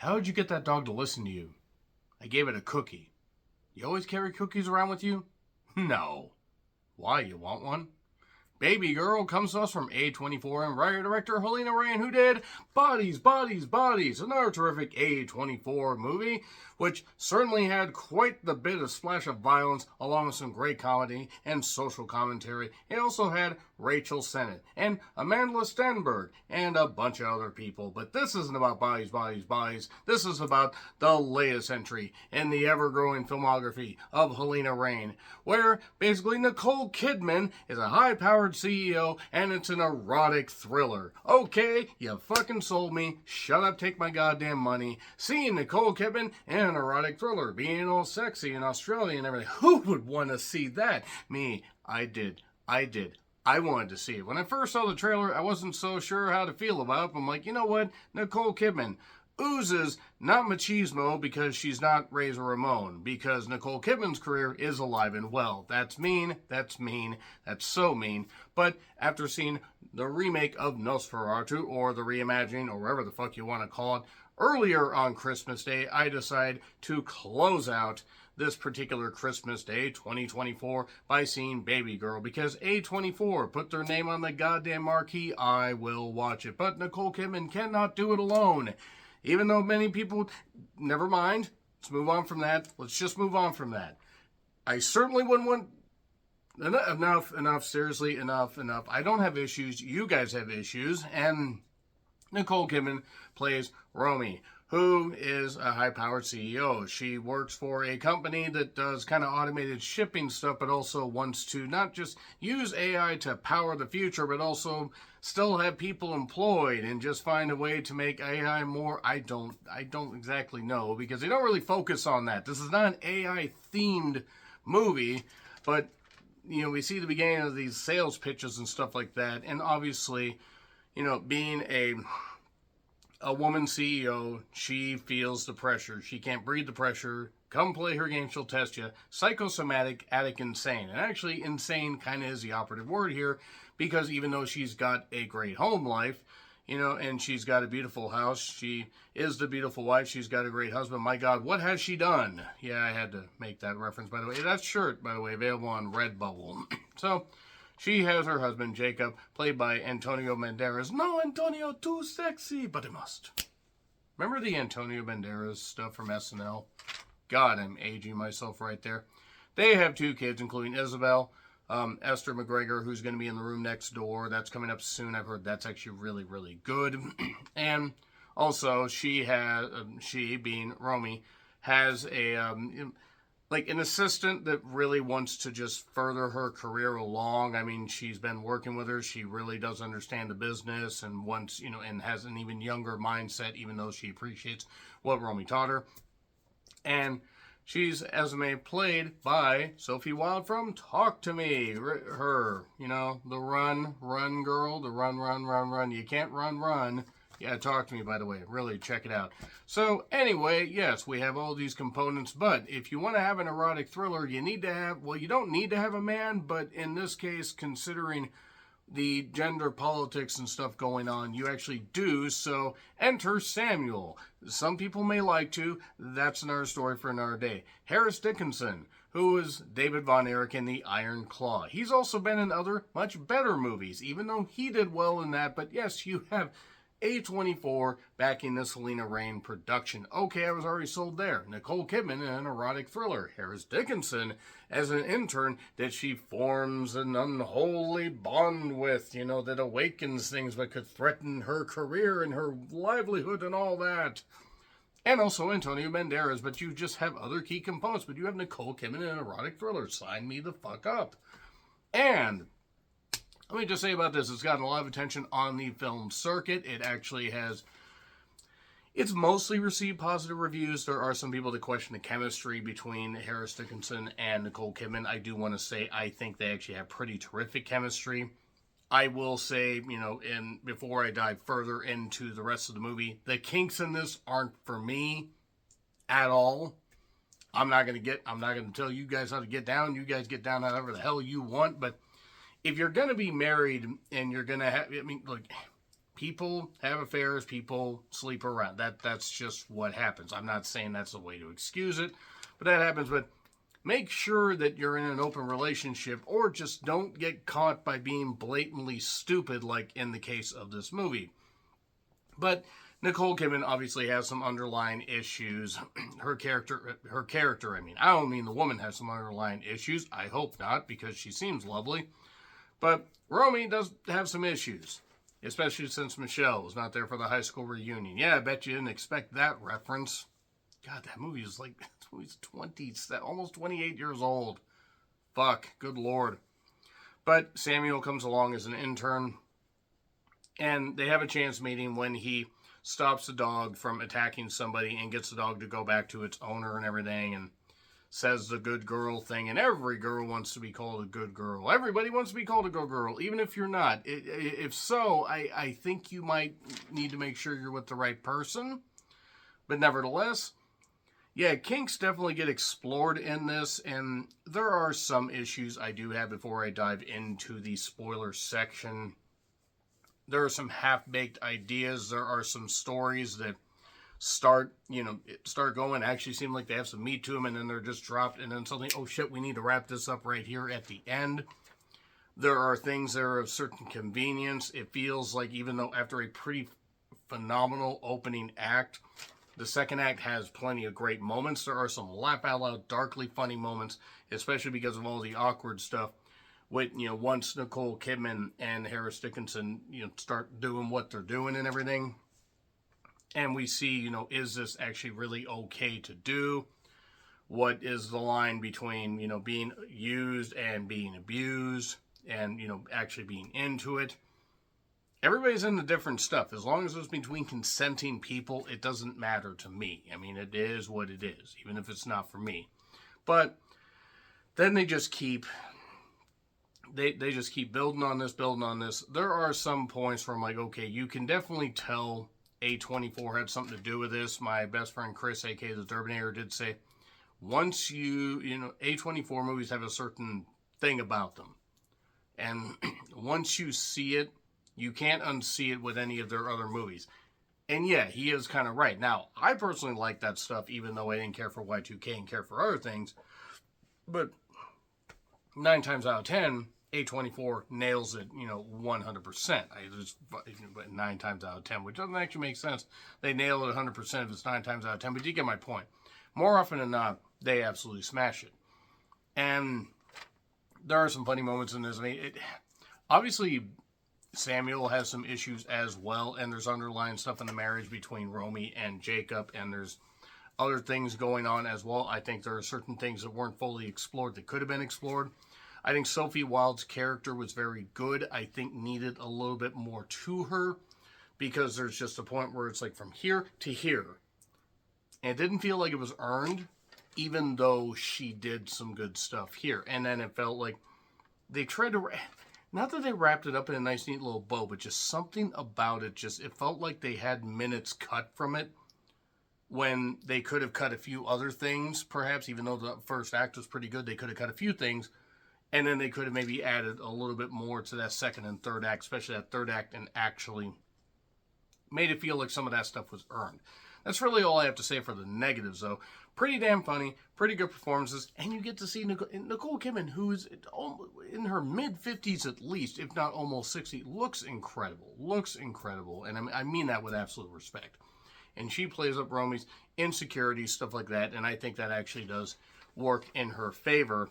How'd you get that dog to listen to you? I gave it a cookie. You always carry cookies around with you? No. Why, you want one? Babygirl comes to us from A24 and writer-director Helena Rain, who did Bodies, Bodies, Bodies, another terrific A24 movie, which certainly had quite the bit of splash of violence, along with some great comedy and social commentary. It also had Rachel Sennett and Amanda Stenberg and a bunch of other people. But this isn't about Bodies, Bodies, Bodies. This is about the latest entry in the ever-growing filmography of Helena Rain, where basically Nicole Kidman is a high-powered CEO, and it's an erotic thriller. Okay, you fucking sold me. Shut up, take my goddamn money. Seeing Nicole Kidman in an erotic thriller, being all sexy and Australian and everything. Who would want to see that? Me. I did. I wanted to see it. When I first saw the trailer, I wasn't so sure how to feel about it. I'm like, you know what? Nicole Kidman oozes not machismo because she's not Razor Ramon, because Nicole Kidman's career is alive and well. That's mean, that's so mean. But after seeing the remake of Nosferatu, or the reimagining, or whatever the fuck you want to call it, earlier on Christmas Day, I decided to close out this particular Christmas Day, 2024, by seeing Babygirl, because A24 put their name on the goddamn marquee. I will watch it. But Nicole Kidman cannot do it alone. Even though many people, never mind, let's move on from that. Let's just move on from that. I certainly wouldn't want, enough, seriously, enough. I don't have issues, you guys have issues, and Nicole Kidman plays Romy, who is a high-powered CEO. She works for a company that does kind of automated shipping stuff, but also wants to not just use AI to power the future, but also still have people employed and just find a way to make AI more. I don't exactly know, because they don't really focus on that. This is not an AI-themed movie, but you know, we see the beginning of these sales pitches and stuff like that, and obviously, you know, being a woman CEO, she feels the pressure. She can't breathe the pressure. Come play her game, she'll test you. Psychosomatic, addict, insane. And actually, insane kind of is the operative word here, because even though she's got a great home life, you know, and she's got a beautiful house, she is the beautiful wife, she's got a great husband. My God, what has she done? Yeah, I had to make that reference, by the way. That shirt, by the way, available on Redbubble. So, she has her husband, Jacob, played by Antonio Banderas. No, Antonio, too sexy, but it must. Remember the Antonio Banderas stuff from SNL? God, I'm aging myself right there. They have 2 kids, including Isabel, Esther McGregor, who's going to be in The Room Next Door. That's coming up soon. I've heard that's actually really, really good. And also, she, being Romy, has a like an assistant that really wants to just further her career along. I mean, she's been working with her. She really does understand the business and wants, you know, and has an even younger mindset, even though she appreciates what Romy taught her. And she's Esme, played by Sophie Wilde from Talk to Me. Her, you know, the run girl, the run. You can't run. Yeah, Talk to Me, by the way. Really, check it out. So, anyway, yes, we have all these components, but if you want to have an erotic thriller, you need to have, well, you don't need to have a man, but in this case, considering the gender politics and stuff going on, you actually do. So, enter Samuel. Some people may like to. That's another story for another day. Harris Dickinson, who is David Von Erich in The Iron Claw. He's also been in other, much better movies, even though he did well in that. But yes, you have A24 backing this Helena Rain production. Okay, I was already sold there. Nicole Kidman in an erotic thriller. Harris Dickinson as an intern that she forms an unholy bond with, you know, that awakens things but could threaten her career and her livelihood and all that. And also Antonio Banderas, but you just have other key components. But you have Nicole Kidman in an erotic thriller. Sign me the fuck up. And let me just say about this, it's gotten a lot of attention on the film circuit. It actually has, it's mostly received positive reviews. There are some people that question the chemistry between Harris Dickinson and Nicole Kidman. I do want to say I think they actually have pretty terrific chemistry. I will say, you know, and before I dive further into the rest of the movie, the kinks in this aren't for me at all. I'm not going to tell you guys how to get down. You guys get down however the hell you want, but if you're going to be married and you're going to have, I mean, look, People have affairs, people sleep around. That's just what happens. I'm not saying that's the way to excuse it, but that happens. But make sure that you're in an open relationship, or just don't get caught by being blatantly stupid like in the case of this movie. But Nicole Kidman obviously has some underlying issues. Her character, I mean, I don't mean the woman has some underlying issues. I hope not, because she seems lovely. But Romy does have some issues, especially since Michelle was not there for the high school reunion. Yeah, I bet you didn't expect that reference. God, that movie is like, that movie's 20, almost 28 years old. Fuck, good lord. But Samuel comes along as an intern, and they have a chance meeting when he stops the dog from attacking somebody and gets the dog to go back to its owner and everything, and says the good girl thing. And every girl wants to be called a good girl. Everybody wants to be called a good girl, even if you're not. If so, I think you might need to make sure you're with the right person. But nevertheless, yeah, kinks definitely get explored in this, and there are some issues I do have before I dive into the spoiler section. There are some half-baked ideas. There are some stories that start going, actually seem like they have some meat to them, and then they're just dropped, and then suddenly, oh shit, we need to wrap this up right here at the end. There are things that are of certain convenience. It feels like, even though after a pretty phenomenal opening act, the second act has plenty of great moments. There are some laugh-out-loud, darkly funny moments, especially because of all the awkward stuff. With, once Nicole Kidman and Harris Dickinson, start doing what they're doing and everything. And we see, is this actually really okay to do? What is the line between, being used and being abused and, actually being into it? Everybody's into different stuff. As long as it's between consenting people, it doesn't matter to me. I mean, it is what it is, even if it's not for me. But then they just keep building on this. There are some points where I'm like, okay, you can definitely tell A24 had something to do with this. My best friend Chris, aka the Durbinator, did say, once A24 movies have a certain thing about them. And once you see it, you can't unsee it with any of their other movies. And yeah, he is kind of right. Now, I personally like that stuff, even though I didn't care for Y2K and care for other things. But 9 times out of 10, A24 nails it, 100%. But 9 times out of 10, which doesn't actually make sense. They nail it 100% if it's 9 times out of 10, but you get my point. More often than not, they absolutely smash it. And there are some funny moments in this. I mean, obviously, Samuel has some issues as well, and there's underlying stuff in the marriage between Romy and Jacob, and there's other things going on as well. I think there are certain things that weren't fully explored that could have been explored. I think Sophie Wilde's character was very good. I think needed a little bit more to her, because there's just a point where it's like from here to here. And it didn't feel like it was earned, even though she did some good stuff here. And then it felt like they tried to, not that they wrapped it up in a nice, neat little bow, but just something about it, it felt like they had minutes cut from it, when they could have cut a few other things, perhaps, even though the first act was pretty good, they could have cut a few things, and then they could have maybe added a little bit more to that second and third act, especially that third act, and actually made it feel like some of that stuff was earned. That's really all I have to say for the negatives, though. Pretty damn funny, pretty good performances, and you get to see Nicole Kidman, who's in her mid-50s at least, if not almost 60, looks incredible, and I mean that with absolute respect. And she plays up Romy's insecurities, stuff like that, and I think that actually does work in her favor.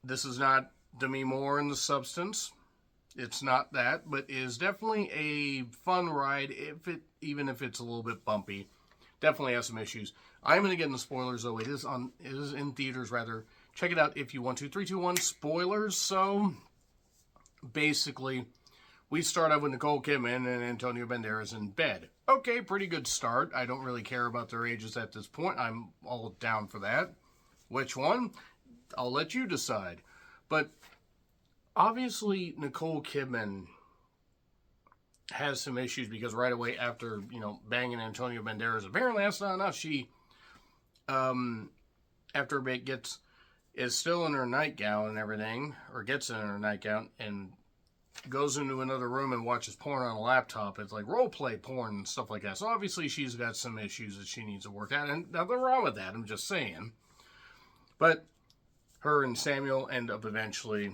This is not Demi Moore in the substance. It's not that, but is definitely a fun ride, even if it's a little bit bumpy. Definitely has some issues. I'm going to get into spoilers, though. It is in theaters, rather. Check it out if you want to. 3, 2, 1, spoilers. So, basically, we start out with Nicole Kidman and Antonio Banderas in bed. Okay, pretty good start. I don't really care about their ages at this point. I'm all down for that. Which one? I'll let you decide. But obviously, Nicole Kidman has some issues, because right away after, banging Antonio Banderas, apparently that's not enough. She, after a bit, is still in her nightgown and everything, or gets in her nightgown, and goes into another room and watches porn on a laptop. It's like role play porn and stuff like that. So obviously she's got some issues that she needs to work out, and nothing wrong with that. I'm just saying. But her and Samuel end up eventually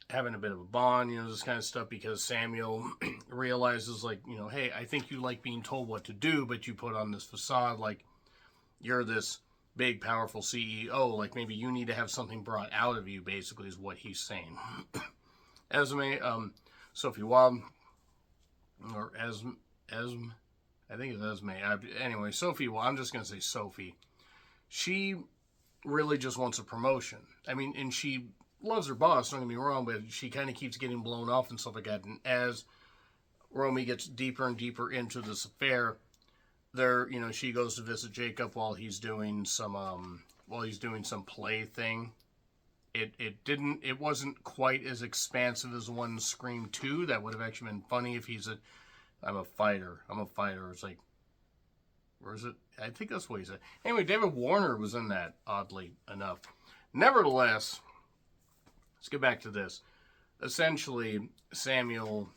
having a bit of a bond, this kind of stuff, because Samuel realizes, like, hey, I think you like being told what to do, but you put on this facade like you're this big, powerful CEO. Like, maybe you need to have something brought out of you, basically, is what he's saying. Esme, Sophie Wald, or Esme, I think it's Esme. Anyway, Sophie, well, I'm just going to say Sophie. She really just wants a promotion. I mean, and she loves her boss, don't get me wrong, but she kind of keeps getting blown off and stuff like that. And as Romy gets deeper and deeper into this affair, she goes to visit Jacob while he's doing some play thing. It wasn't quite as expansive as the one in Scream 2. That would have actually been funny if I'm a fighter. It's like, where is it? I think that's what he said. Anyway, David Warner was in that, oddly enough. Nevertheless, let's get back to this. Essentially, Samuel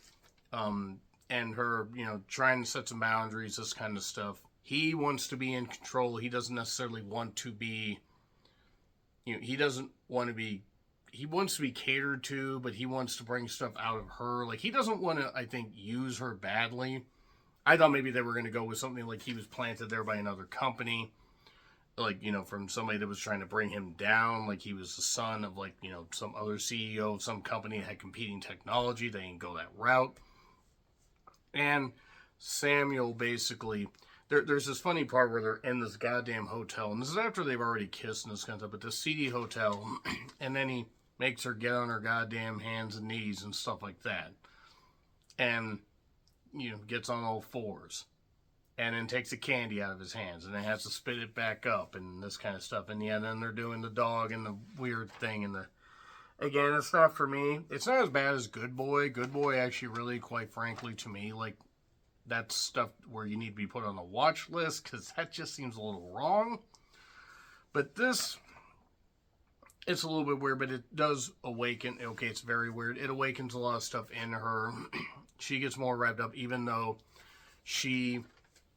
and her, trying to set some boundaries, this kind of stuff. He wants to be in control. He doesn't necessarily want to be, he wants to be catered to, but he wants to bring stuff out of her. Like, he doesn't want to, I think, use her badly. I thought maybe they were going to go with something like he was planted there by another company. Like, from somebody that was trying to bring him down. Like, he was the son of, like, some other CEO of some company that had competing technology. They didn't go that route. And Samuel basically, there's this funny part where they're in this goddamn hotel. And this is after they've already kissed and this kind of stuff. But this seedy hotel. And then he makes her get on her goddamn hands and knees and stuff like that. And, gets on all fours. And then takes the candy out of his hands. And then has to spit it back up and this kind of stuff. And yeah, then they're doing the dog and the weird thing. And again, it's not for me. It's not as bad as Good Boy. Good Boy actually really, quite frankly, to me, like, that's stuff where you need to be put on a watch list. Because that just seems a little wrong. But this, it's a little bit weird. But it does awaken. Okay, it's very weird. It awakens a lot of stuff in her. She gets more wrapped up, even though she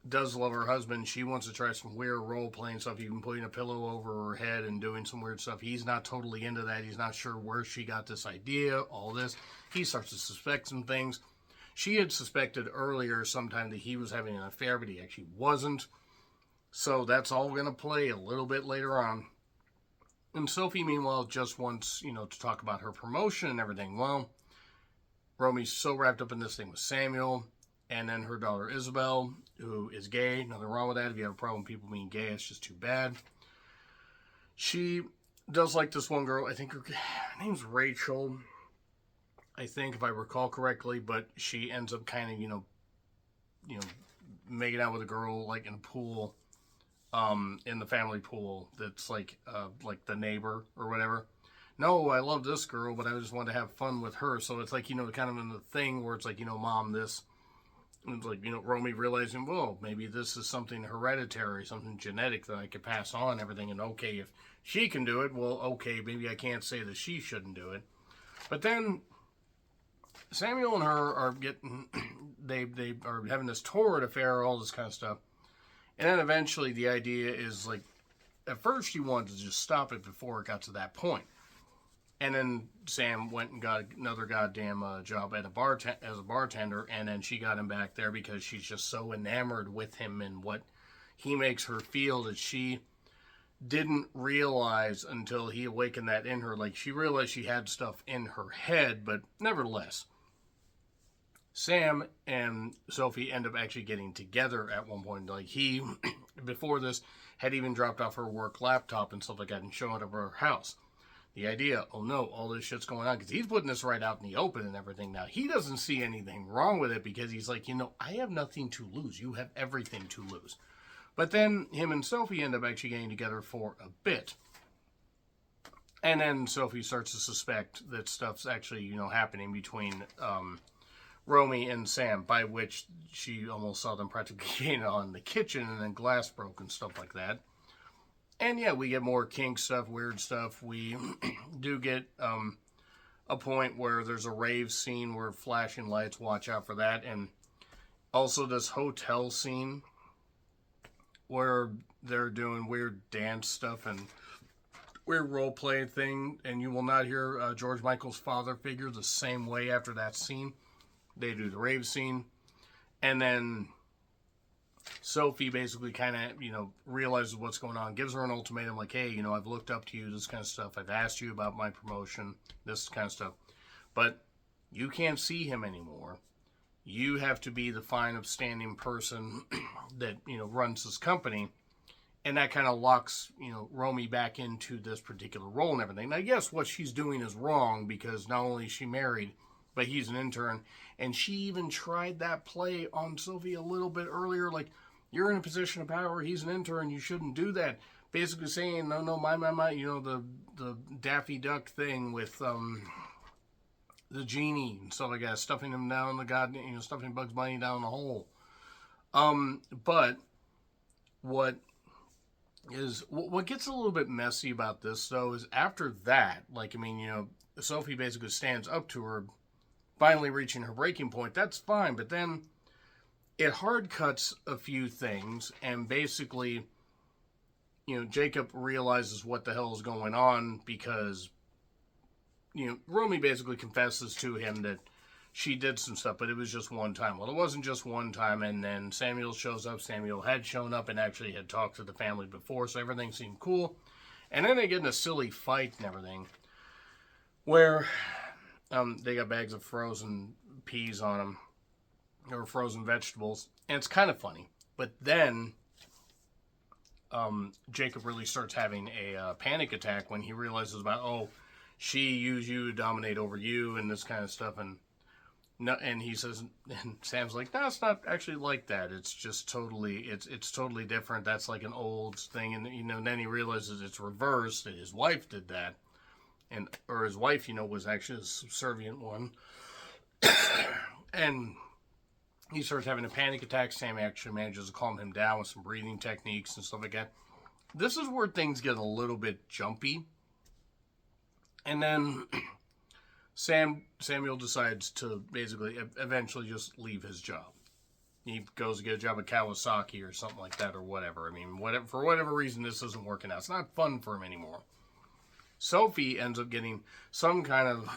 does love her husband. She wants to try some weird role-playing stuff, even putting a pillow over her head and doing some weird stuff. He's not totally into that. He's not sure where she got this idea, all this. He starts to suspect some things. She had suspected earlier sometime that he was having an affair, but he actually wasn't. So that's all going to play a little bit later on. And Sophie, meanwhile, just wants, to talk about her promotion and everything. Well, Romy's so wrapped up in this thing with Samuel, and then her daughter Isabel, who is gay. Nothing wrong with that. If you have a problem with people being gay, it's just too bad. She does like this one girl. I think her name's Rachel, I think, if I recall correctly. But she ends up kind of, making out with a girl, like, in a pool, in the family pool that's like the neighbor or whatever. No, I love this girl, but I just wanted to have fun with her. So it's like, kind of in the thing where it's like, Mom, this. And it's like, Romy realizing, well, maybe this is something hereditary, something genetic that I could pass on, everything. And okay, if she can do it, well, okay, maybe I can't say that she shouldn't do it. But then Samuel and her are getting, they are having this torrid affair, all this kind of stuff. And then eventually the idea is, like, at first she wanted to just stop it before it got to that point. And then Sam went and got another goddamn job at as a bartender, and then she got him back there because she's just so enamored with him and what he makes her feel that she didn't realize until he awakened that in her. Like, she realized she had stuff in her head, but nevertheless, Sam and Sophie end up actually getting together at one point. Like, he, before this, had even dropped off her work laptop and stuff like that and showing up at her house. The idea, oh no, all this shit's going on, because he's putting this right out in the open and everything now. He doesn't see anything wrong with it because he's like, I have nothing to lose. You have everything to lose. But then him and Sophie end up actually getting together for a bit. And then Sophie starts to suspect that stuff's actually, happening between Romy and Sam, by which she almost saw them practically getting on the kitchen and then glass broke and stuff like that. And yeah, we get more kink stuff, weird stuff. We do get a point where there's a rave scene where flashing lights, watch out for that. And also this hotel scene where they're doing weird dance stuff and weird role-play thing, and you will not hear George Michael's father figure the same way after that scene. They do the rave scene, and then Sophie basically kind of, realizes what's going on, gives her an ultimatum like, hey, I've looked up to you, this kind of stuff. I've asked you about my promotion, this kind of stuff. But you can't see him anymore. You have to be the fine, upstanding person that, runs this company. And that kind of locks, Romy back into this particular role and everything. Now, yes, what she's doing is wrong because not only is she married, but he's an intern. And she even tried that play on Sophie a little bit earlier. Like, you're in a position of power. He's an intern. You shouldn't do that. Basically saying, no, my, the Daffy Duck thing with the genie and stuff like that. Stuffing him down the stuffing Bugs Bunny down the hole. But what gets a little bit messy about this, though, is after that, Sophie basically stands up to her, finally reaching her breaking point. That's fine, but then it hard cuts a few things, and basically, Jacob realizes what the hell is going on because, Romy basically confesses to him that she did some stuff, but it was just one time. Well, it wasn't just one time, and then Samuel shows up. Samuel had shown up and actually had talked to the family before, so everything seemed cool. And then they get in a silly fight and everything, where they got bags of frozen peas on them, or frozen vegetables, and it's kind of funny. But then Jacob really starts having a panic attack when he realizes about, she used you to dominate over you and this kind of stuff, and he says, and Sam's like, no, it's not actually like that. It's just totally, it's totally different. That's like an old thing, and then he realizes it's reversed, that his wife did that, or his wife, was actually a subservient one, and he starts having a panic attack. Sam actually manages to calm him down with some breathing techniques and stuff like that. This is where things get a little bit jumpy. And then Samuel decides to basically eventually just leave his job. He goes to get a job at Kawasaki or something like that, or whatever. For whatever reason, this isn't working out. It's not fun for him anymore. Sophie ends up getting some kind of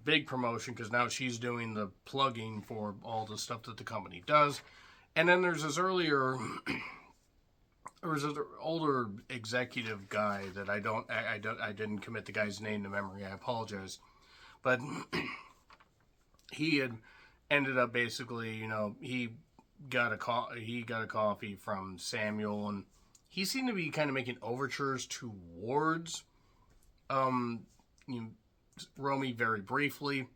big promotion because now she's doing the plugging for all the stuff that the company does. And then there's this older executive guy that I didn't commit the guy's name to memory. I apologize, but he had ended up basically, he got a coffee from Samuel, and he seemed to be kind of making overtures towards Romy very briefly,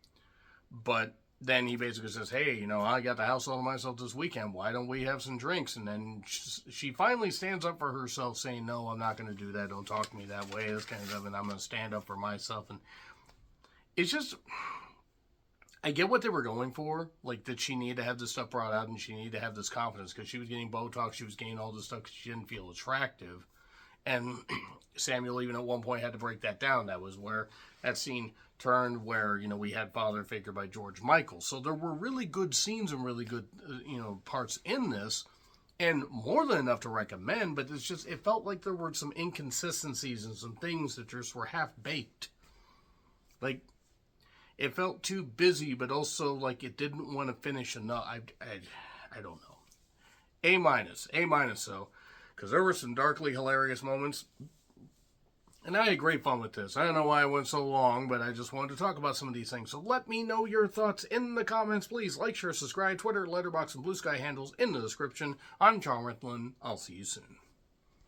but then he basically says, hey, I got the house all to myself this weekend. Why don't we have some drinks? And then she finally stands up for herself saying, no, I'm not going to do that. Don't talk to me that way. This kind of stuff. And I'm going to stand up for myself. And it's just, I get what they were going for. Like, that she needed to have this stuff brought out and she needed to have this confidence because she was getting Botox. She was getting all this stuff because she didn't feel attractive. And Samuel even at one point had to break that down. That was where that scene turned where, we had Father Figure by George Michael. So there were really good scenes and really good, parts in this. And more than enough to recommend, but it felt like there were some inconsistencies and some things that just were half-baked. Like, it felt too busy, but also like it didn't want to finish enough. I don't know. A- though. Because there were some darkly hilarious moments. And I had great fun with this. I don't know why I went so long, but I just wanted to talk about some of these things. So let me know your thoughts in the comments. Please like, share, subscribe. Twitter, Letterboxd, and Blue Sky handles in the description. I'm Charm Ritlin. I'll see you soon.